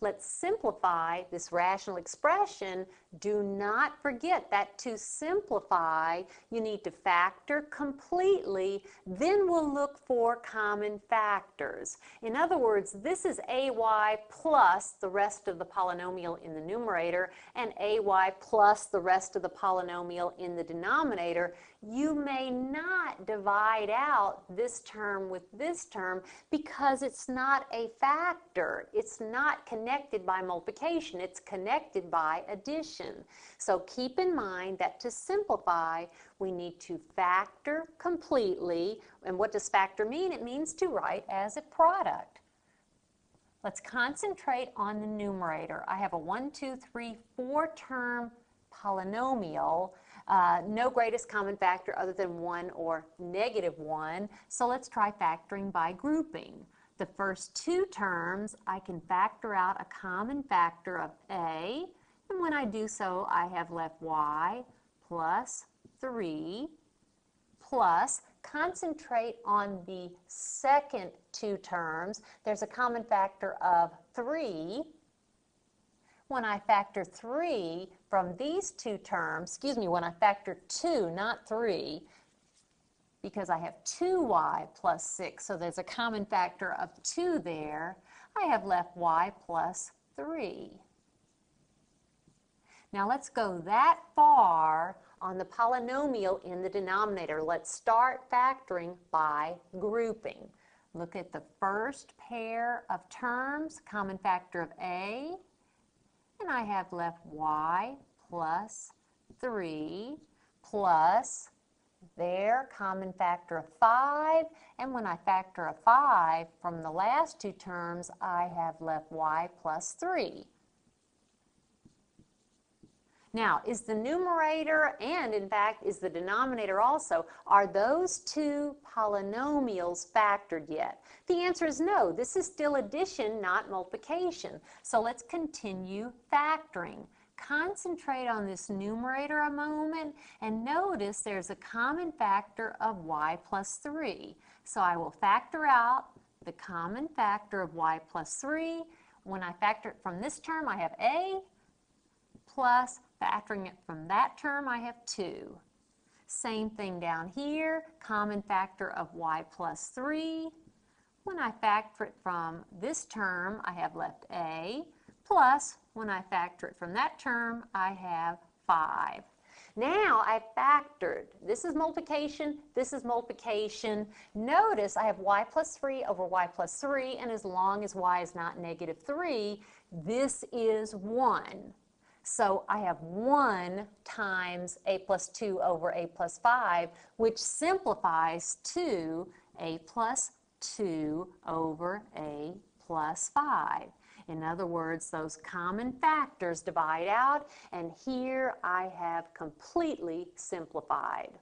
let's simplify this rational expression. Do not forget that to simplify, you need to factor completely, then we'll look for common factors. In other words, this is ay plus the rest of the polynomial in the numerator and ay plus the rest of the polynomial in the denominator. You may not divide out this term with this term because it's not a factor. It's not connected by multiplication. It's connected by addition. So keep in mind that to simplify, we need to factor completely. And what does factor mean? It means to write as a product. Let's concentrate on the numerator. I have a 1, 2, 3, 4 term polynomial. No greatest common factor other than 1 or -1. So let's try factoring by grouping. The first two terms, I can factor out a common factor of a, and when I do so, I have left y plus 3 plus, concentrate on the second two terms. There's a common factor of 3. When I factor 3 from these two terms, when I factor 2, not 3, because I have 2y plus 6, so there's a common factor of 2 there, I have left y plus 3. Now let's go that far on the polynomial in the denominator. Let's start factoring by grouping. Look at the first pair of terms, common factor of a, and I have left y plus 3 plus their common factor of 5, and when I factor a 5 from the last two terms, I have left y plus 3. Now, is the numerator and, in fact, is the denominator also, are those two polynomials factored yet? The answer is no. This is still addition, not multiplication. So let's continue factoring. Concentrate on this numerator a moment and notice there's a common factor of y plus 3. So I will factor out the common factor of y plus 3. When I factor it from this term, I have a plus, factoring it from that term, I have 2. Same thing down here, common factor of y plus 3. When I factor it from this term, I have left a, plus when I factor it from that term, I have 5. Now I've factored. This is multiplication, this is multiplication. Notice I have y plus 3 over y plus 3, and as long as y is not -3, this is 1. So I have 1 times a plus 2 over a plus 5, which simplifies to a plus 2 over a plus 5. In other words, those common factors divide out, and here I have completely simplified.